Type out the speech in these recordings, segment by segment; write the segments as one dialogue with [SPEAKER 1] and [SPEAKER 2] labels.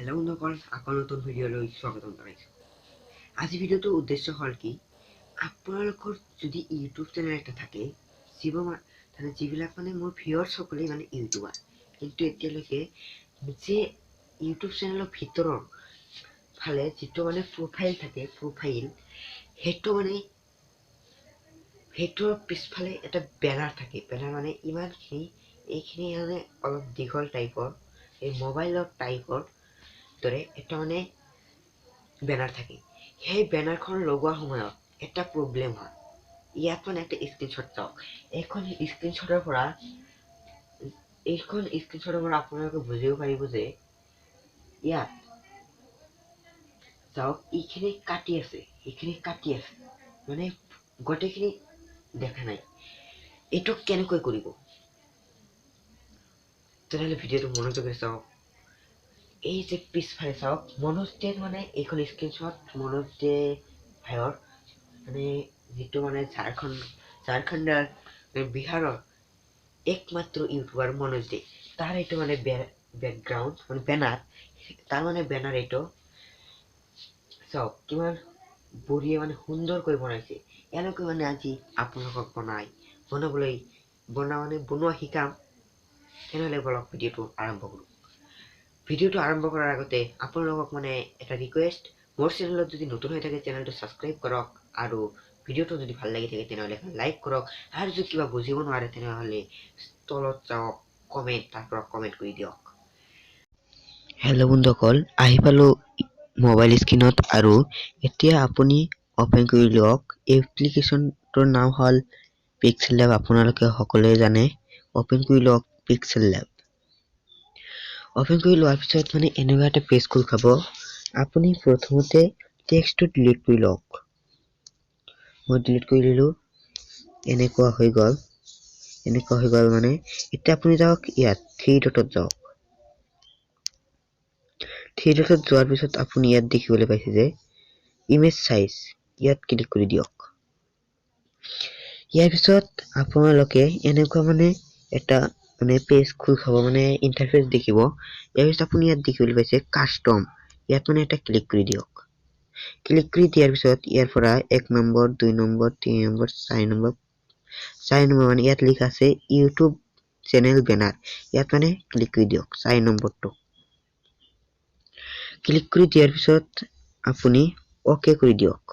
[SPEAKER 1] Hello' বন্ধুসকল, আকৌ নতুন ভিডিঅ'লৈ স্বাগতম জনাইছোঁ। আজি ভিডিঅ'টোৰ উদ্দেশ্য হ'ল কি, আপোনালোকৰ যদি ইউটিউব চেনেল এটা থাকে, যিবিলাক মোৰ ভিউৱাৰ্ছসকলে ইউটিউবাৰ, কিন্তু এতিয়ালৈকে যে ইউটিউব চেনেলৰ ভিতৰৰ ফালে যিটো প্ৰফাইল থাকে, সেইটোৰ পিছফালে এটা বেনাৰ থাকে। বেনাৰ ইমানখিনি, এইখিনি অলপ দীঘল টাইপৰ, এই মোবাইলৰ টাইপৰ দৰে এটা বেনাৰ থাকে। সেই বেনাৰখন লগোৱাৰ সময়ত এটা প্ৰব্লেম হয়। ইয়াত এটা স্ক্ৰীনশ্বট চাওক। এইখন স্ক্ৰীনশ্বটৰ পৰা আপোনালোকে বুজিব পাৰিব যে ইয়াত চাওক, এইখিনি কাটি আছে, গোটেইখিনি দেখা নাই। এইটো কেনেকৈ কৰিব? তেনেহ'লে ভিডিঅ'টো মনোযোগেৰে চাওক। এই যে পিছফালে চাওক, মনোজে এইখন স্ক্ৰীনশ্বট মনোজে ভাইৰ যিটো ঝাৰখণ্ডৰ বিহাৰৰ একমাত্ৰ ইউটিউবাৰ মনোজ দে, তাৰ এইটো বেকগ্ৰাউণ্ড বেনাৰ, তাৰ বেনাৰ এইটো চাওক কিমান বঢ়িয়া সুন্দৰকৈ বনাইছে। এনেকৈ আজি আপোনালোকক বনোৱা শিকাম। তেনেহ'লে বলক ভিডিঅ'টো আৰম্ভ কৰোঁ। ভিডিঅ'টো আৰম্ভ কৰাৰ আগতে আপোনালোকক এটা ৰিকুৱেষ্ট, মোৰ চেনেলত যদি নতুন হৈ থাকে চেনেলটো ছাবস্ক্ৰাইব কৰক, আৰু ভিডিঅ'টো যদি ভাল লাগি থাকে তেনেহ'লে এখন লাইক কৰক, আৰু যদি কিবা বুজিব নোৱাৰে তেনেহ'লে তলত যাওক, তাৰ পৰা কমেণ্ট কৰি দিয়ক। হেল্ল' বন্ধুসকল, আহি পালোঁ মোবাইল স্ক্ৰীনত, আৰু এতিয়া আপুনি অ'পেন কৰি লওক। এপ্লিকেশ্যনটোৰ নাম হ'ল পিক্সেল লেব, আপোনালোকে সকলোৱে জানে। অ'পেন কৰি লওক পিক্সেল লেব। অ'পেন কৰি লোৱাৰ পিছত এনেকুৱা এটা পেজ খোল খাব। আপুনি প্ৰথমতে টেক্সটটো ডিলিট কৰি লওক। মই ডিলিট কৰি দিলোঁ। এনেকুৱা হৈ গ'ল। এতিয়া আপুনি যাওক, ইয়াত থ্ৰী ডটত যাওক। থ্ৰী ডটত যোৱাৰ পিছত আপুনি ইয়াত দেখিবলৈ পাইছে যে ইমেজ চাইজ, ইয়াত ক্লিক কৰি দিয়ক। ইয়াৰ পিছত আপোনালোকে এনেকুৱা এটা পেজ খোল খাব, ইণ্টাৰফেচ দেখিব। ইয়াৰ পিছত আপুনি ইয়াত দেখিবলৈ পাইছে কাষ্টম, ইয়াত এটা ক্লিক কৰি দিয়ক। ক্লিক কৰি দিয়াৰ পিছত ইয়াৰ পৰা 1 নম্বৰ, 2 নম্বৰ, 3 নম্বৰ, 4 নম্বৰ ইয়াত লিখা আছে ইউটিউব চেনেল বেনাৰ, ইয়াত ক্লিক কৰি দিয়ক 4 নম্বৰটো। ক্লিক কৰি দিয়াৰ পিছত আপুনি অকে কৰি দিয়ক।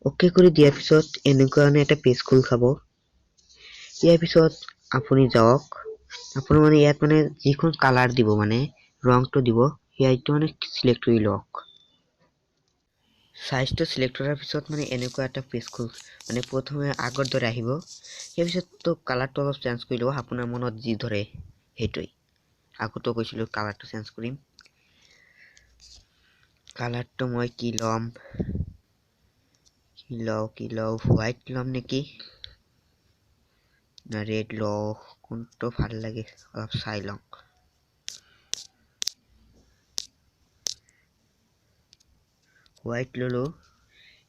[SPEAKER 1] অকে কৰি দিয়াৰ পিছত এনেকুৱা এটা পেজ খোল খাব। ইয়াৰ পিছত আপুনি যাওক, আপোনাৰ ইয়াত যিখন কালাৰ দিব, ৰংটো দিব, সেইটো চিলেক্ট কৰি লওক। সাইজটো চিলেক্ট কৰাৰ পিছত এনেকুৱা এটা পেজ খোল প্ৰথমে আগৰ দৰে আহিব। ইয়াৰ পিছত কালাৰটো অলপ চেঞ্জ কৰি ল'ব, আপোনাৰ মনত যি ধৰে সেইটোৱেই। আগতো কৈছিলোঁ কালাৰটো চেঞ্জ কৰিম। কালাৰটো মই কি লওঁ, হোৱাইট ল'ম নেকি না ৰেড লওঁ, কোনটো ভাল লাগে অলপ চাই লওঁ। হোৱাইট ল'লো।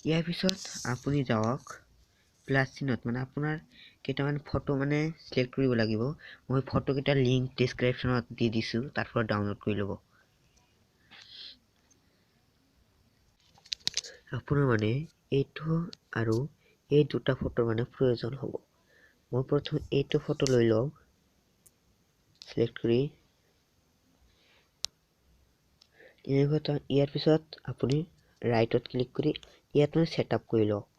[SPEAKER 1] ইয়াৰ পিছত আপুনি যাওক প্লাছ চিনত, আপোনাৰ কেইটামান ফটো চিলেক্ট কৰিব লাগিব। মই ফটোকেইটাৰ লিংক ডিছক্ৰিপশ্যনত দি দিছোঁ, তাৰ পৰা ডাউনলোড কৰি ল'ব। আপোনাৰ এইটো আৰু এই দুটা ফটোৰ প্ৰয়োজন হ'ব। মই প্ৰথমে এইটো ফটো লৈ লওঁ, চিলেক্ট কৰি। ইয়াৰ পিছত আপুনি ৰাইটত ক্লিক কৰি ইয়াত ছেটআপ কৰি লওক।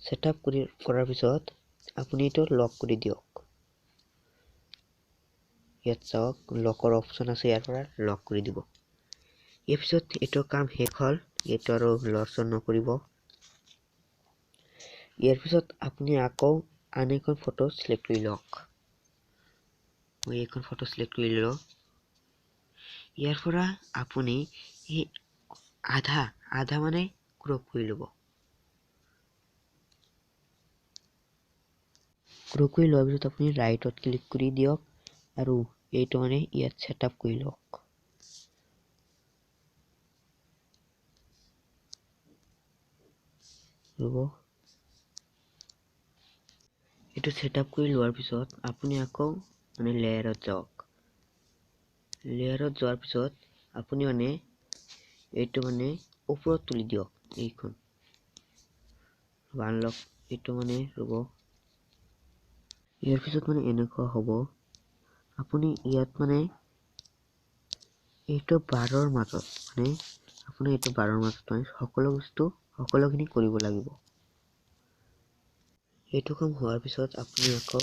[SPEAKER 1] ছেটআপ কৰাৰ পিছত আপুনি এইটো লক কৰি দিয়ক। ইয়াত চাওক লকৰ অপশ্যন আছে, ইয়াৰ পৰা লক কৰি দিব। ইয়াৰ পিছত এইটো কাম শেষ হ'ল, এইটো আৰু লৰচৰ নকৰিব। ইয়াৰ পিছত আপুনি আকৌ আন এখন ফটো চিলেক্ট কৰি লওক। মই এইখন ফটো চিলেক্ট কৰি ললোঁ। ইয়াৰ পৰা আপুনি এই আধা ক্ৰপ কৰি ল'ব। ক্ৰপ কৰি লোৱাৰ পিছত আপুনি ৰাইটত ক্লিক কৰি দিয়ক, আৰু এইটো ইয়াত ছেটআপ কৰি লওক। ৰ'ব এইটো সেটআপ কৰি লোৱাৰ পিছত আপুনি আকৌ মানে লেয়াৰত যাওক লেয়াৰত যোৱাৰ পিছত আপুনি মানে এইটো মানে ওপৰত তুলি দিয়ক এইখন আনলক এইটো মানে ৰ'ব ইয়াৰ পিছত মানে এনেকুৱা হ'ব আপুনি ইয়াত মানে এইটো বাৰৰ মাজত মানে আপুনি এইটো বাৰৰ মাজত মানে সকলোখিনি কৰিব লাগিব এইটো কাম হোৱাৰ পিছত আপুনি আকৌ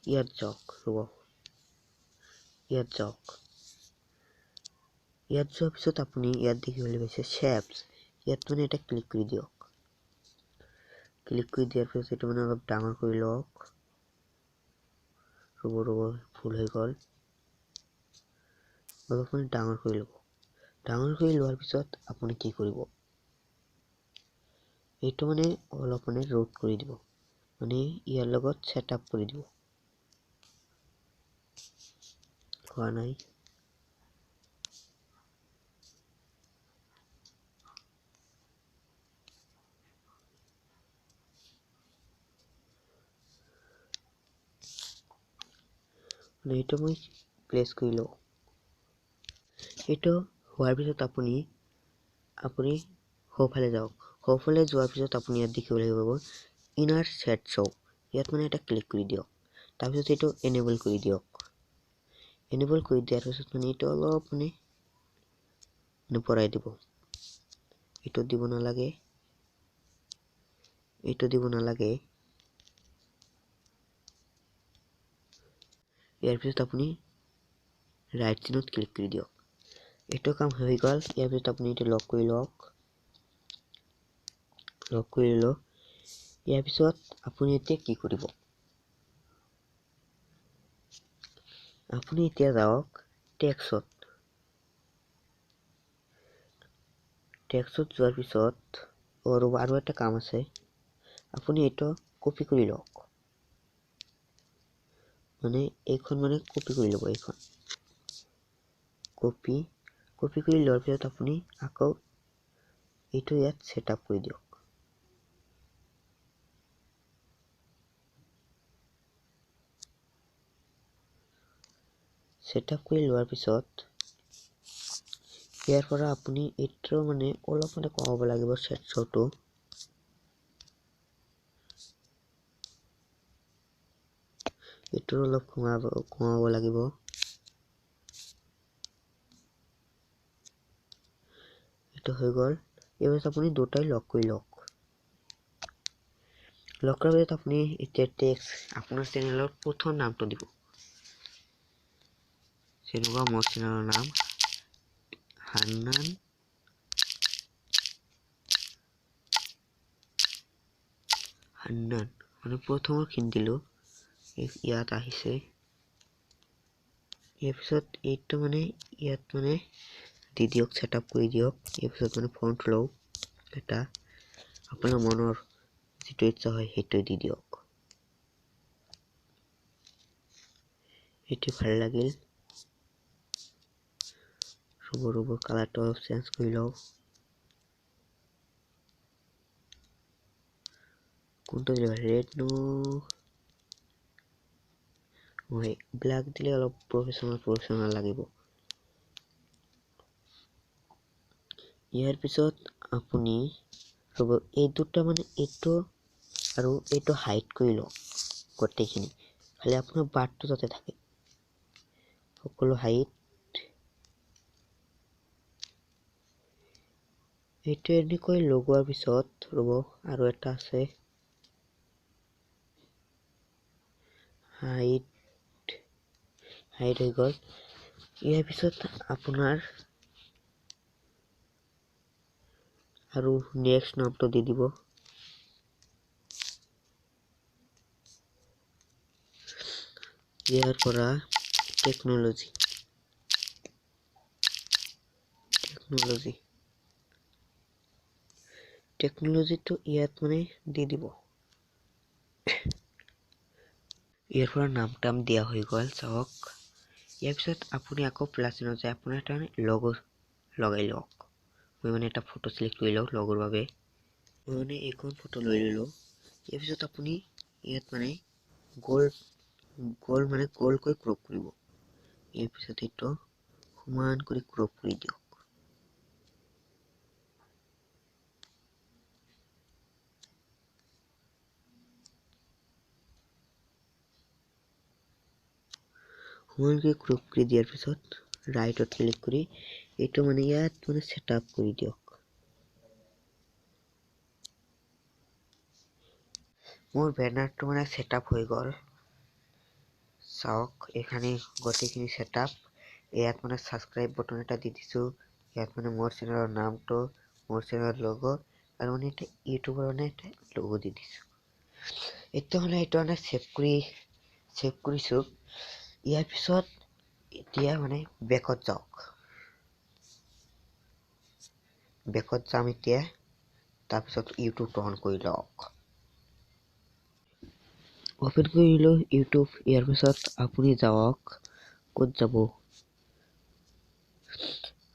[SPEAKER 1] ইয়াত যাওক ৰ'ব ইয়াত যোৱাৰ পিছত আপুনি ইয়াত দেখিবলৈ পাইছে শেপছ ইয়াত মানে এটা ক্লিক কৰি দিয়ক ক্লিক কৰি দিয়াৰ পিছত এইটো মানে অলপ ডাঙৰ কৰি লওক ৰ'ব ভুল হৈ গ'ল অলপ মানে ডাঙৰ কৰি ল'ব ডাঙৰ কৰি লোৱাৰ পিছত আপুনি কি কৰিব এইটো মানে অলপ মানে ৰোট কৰি দিব মানে ইয়াৰ লগত সেটআপ কৰি দিব হোৱা নাই মানে এইটো মই প্লেস কৰি লওঁ এইটো হোৱাৰ পিছত আপুনি সোঁফালে যাওক সোঁফালে যোৱাৰ পিছত আপুনি ইয়াত দেখিবলৈ পাব ইনাৰ সেট শো ইয়াত মানে এটা ক্লিক কৰি দিয়ক তাৰপিছত এইটো এনেবল কৰি দিয়ক এনেবল কৰি দিয়াৰ পিছত মানে এইটো অলপ মানে পৰাই দিব এইটো দিব নালাগে ইয়াৰ পিছত আপুনি ৰাইট চিনত ক্লিক কৰি দিয়ক এইটো কাম হৈ গ'ল ইয়াৰ পিছত আপুনি এইটো লক কৰি লওক ইয়াৰ পিছত আপুনি এতিয়া কি কৰিব আপুনি এতিয়া যাওক টেক্সট যোৱাৰ পিছত আৰু এটা কাম আছে আপুনি এইটো কপি কৰি লওক মানে এইখন মানে কপি কৰি ল'ব এইখন কপি কৰি লোৱাৰ পিছত আপুনি আকৌ এইটো ইয়াত সেটআপ কৰি দিয়ক সেটআপ কৰি লোৱাৰ পিছত ইয়াৰ পৰা আপুনি এইটো মানে অলপ মানে কমাব লাগিব সেট শোটো এইটো অলপ কমাব লাগিব এইটো হৈ গ'ল এবাৰ আপুনি দুটাই লক কৰি লওক লক কৰাৰ পিছত আপুনি এতিয়া টেক্সট আপোনাৰ চেনেলৰ প্ৰথম নামটো দিব যেনেকুৱা মোৰ চেনেলৰ নাম হান্নান মানে প্ৰথমৰ খিনি দিলো ইয়াত আহিছে ইয়াৰ পিছত এইটো মানে ইয়াত মানে দি দিয়ক সেটআপ কৰি দিয়ক ইয়াৰ পিছত মানে ফন্ট লও এটা আপোনাৰ মনৰ যিটো ইচ্ছা হয় সেইটো দি দিয়ক এইটো ভাল লাগিল ৰ'ব কালাৰটো চেঞ্জ কৰি লও কোনটো দিলে ৰেড ব্ল্যাক দিলে অলপ প্ৰফেশনাল লাগিব ইয়াৰ পিছত আপুনি ৰ'ব এই দুটা মানে এইটো আৰু এইটো হাইড কৰি লওক গোটেইখিনি খালি আপোনাৰ বাৰটো যাতে থাকে সকলো হাইড এইটো এনেকৈ লগোৱাৰ পিছত ৰ'ব আৰু এটা আছে হাইড হৈ গ'ল ইয়াৰ পিছত আপোনাৰ আৰু নেক্সট নামটো দি দিব ইয়াৰ পৰা টেকনলজিটো ইয়াত মানে দি দিব ইয়াৰ পৰা নাম দিয়া হৈ গ'ল চাওক ইয়াৰ পিছত আপুনি আকৌ প্লাছ চিনত যায় আপোনাৰ এটা লগো লগাই লওক মই মানে এটা ফটো চিলেক্ট কৰি লওক লগৰ বাবে মানে এইখন ফটো লৈ ললো ইয়াৰ পিছত আপুনি ইয়াত মানে গোল মানে গোলকৈ ক্ৰপ কৰিব ইয়াৰ পিছত এইটো সমান কৰি ক্ৰপ কৰি দিয়ক সমানকৈ ক্ৰপ কৰি দিয়াৰ পিছত ৰাইটত ক্লিক কৰি এইটো মানে ইয়াত মানে সেটআপ কৰি দিয়ক মোৰ ব্যানাৰটো মানে সেটআপ হৈ গ'ল চাওক এখানে গোটেইখিনি সেটআপ ইয়াত মানে সাবস্ক্রাইব বাটন এটা দি দিছো ইয়াত মানে মোৰ চেনেলৰ নামটো মোৰ চেনেলৰ লোগো আৰু মানে এটা ইউটিউবৰ মানে এটা লোগো দি দিছো এটা মানে এটা মানে সেভ কৰিছো ইয়াৰ পিছত এতিয়া মানে বেকত যাওক বেকত যাম এতিয়া তাৰপিছত ইউটিউবটো অন কৰি লওক ওপেন কৰিলো ইউটিউব ইয়াৰ পিছত আপুনি যাওক ক'ত যাব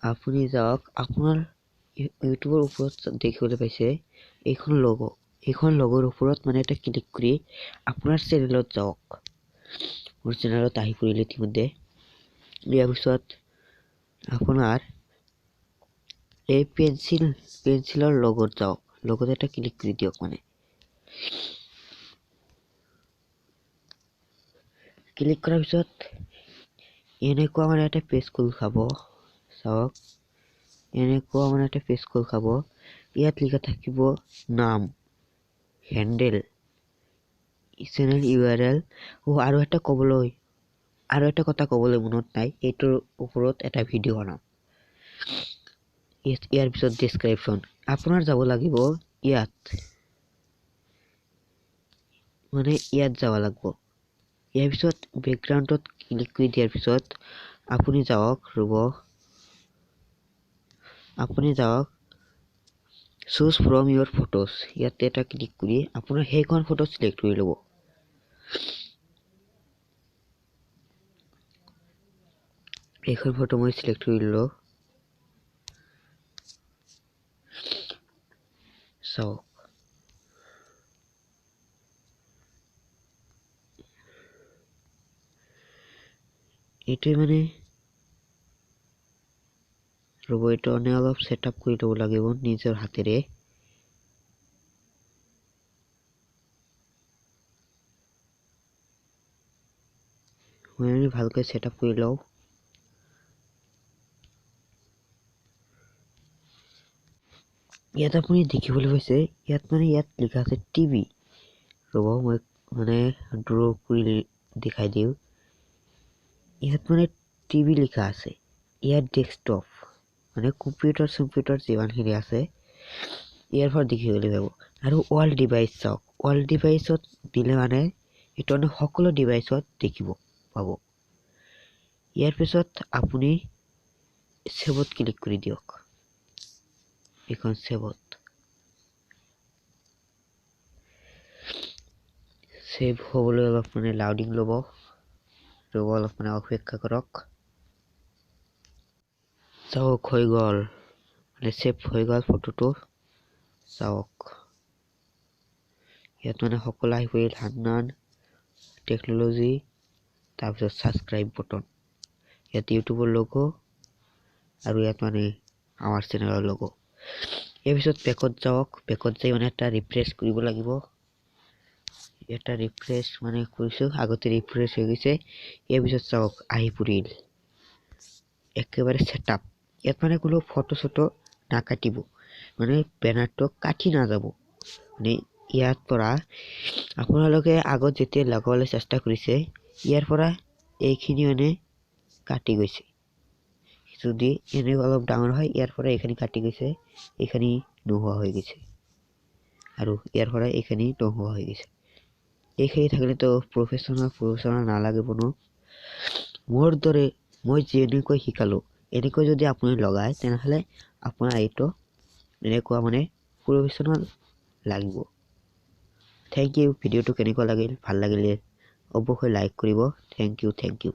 [SPEAKER 1] আপুনি যাওক আপোনাৰ ইউটিউবৰ ওপৰত দেখিবলৈ পাইছে এইখন লগোৰ ওপৰত মানে এটা ক্লিক কৰি আপোনাৰ চেনেলত যাওক মোৰ চেনেলত আহি পৰিলে ইতিমধ্যে ইয়াৰ পিছত আপোনাৰ এই পেন্সিলৰ লগত যাওক লগতে এটা ক্লিক কৰি দিয়ক মানে ক্লিক কৰাৰ পিছত এনেকুৱা মানে এটা পেজ খোল খাব চাওক এনেকুৱা মানে এটা পেজ খোল খাব ইয়াত লিখা থাকিব নাম হ্যান্ডেল চেনেল ইউআরএল আৰু এটা কথা ক'বলৈ মনত নাই এইটোৰ ওপৰত এটা ভিডিও বনাম ইয়াৰ পিছত ডেসক্ৰিপশন আপোনাৰ যাব লাগিব ইয়াত যাব লাগিব ইয়াৰ পিছত ব্যাকগ্ৰাউণ্ডত ক্লিক কৰি দিয়াৰ পিছত আপুনি যাওক choose from your photos ইয়াতে এটা ক্লিক কৰি আপোনাৰ সেইখন ফটো সিলেক্ট কৰি ল'ব এইখন ফটো মই সিলেক্ট কৰি ললো চাওক এইটো মানে ৰবটো অলপ সেটআপ কৰি ল'ব লাগিব নিজৰ হাতেৰে মই ভালকৈ সেটআপ কৰি লওঁ ইয়াত আপুনি দেখিবলৈ পাইছে ইয়াত লিখা আছে টিভি ৰব মই মানে ড্ৰ কৰি দেখাই দিও ইয়াত মানে টিভি লিখা আছে ইয়াত ডেস্কটপ মানে কম্পিউটাৰ যিমানখিনি আছে ইয়াৰ পৰা দেখিবলৈ পাব আৰু অল ডিভাইস চাওক অল ডিভাইসত দিলে মানে এইটো মানে সকলো ডিভাইসত দেখিব পাব ইয়াৰ পিছত আপুনি সেভত ক্লিক কৰি দিয়ক এখন সেভ হ'বলৈ অলপ মানে লাউডিং ল'ব অলপ মানে অপেক্ষা কৰক চাওক হৈ গ'ল মানে সেভ হৈ গ'ল ফটোটো চাওক ইয়াত মানে সকলো আহি পৰিল হান্নান টেকনলজি তাৰপিছত সাবস্ক্ৰাইব বাটন ইয়াত ইউটিউবৰ লোগো আৰু ইয়াত মানে আমাৰ চেনেলৰ লোগো ইয়াৰ পিছত বেকত যাওক বেকত যাই মানে এটা ৰিফ্ৰেছ কৰিব লাগিব এটা ৰিফ্ৰেছ মানে কৰিছো আগতে ৰিফ্ৰেছ হৈ গৈছে ইয়াৰ পিছত চাওক আহি পৰিল একেবাৰে সেটআপ ইয়াত মানে কোনো ফটো নাকাটিব মানে ব্যানাৰটো কাটি নাযাব মানে ইয়াৰ পৰা আপোনালোকে আগত যেতিয়া লগাবলৈ চেষ্টা কৰিছে ইয়াৰ পৰা এইখিনি মানে কাটি গৈছে যদি এনে অলপ ডাঙৰ হয় ইয়াৰ পৰা এইখিনি কাটি গৈছে এইখিনি নোহোৱা হৈ গৈছে আৰু ইয়াৰ পৰা এইখিনি নোহোৱা হৈ গৈছে এইখিনি থাকিলে তো প্ৰফেশনাল নালাগিব ন মোৰ দৰে মই যেনেকৈ শিকালো এনেকৈ যদি আপুনি লগায় তেনেহলে আপোনাৰ এইটো এনেকুৱা মানে প্ৰফেশনাল লাগিব থ্যাংক ইউ ভিডিওটো কেনেকুৱা লাগিল ভাল লাগিলে অৱশ্যই লাইক কৰিব থ্যাংক ইউ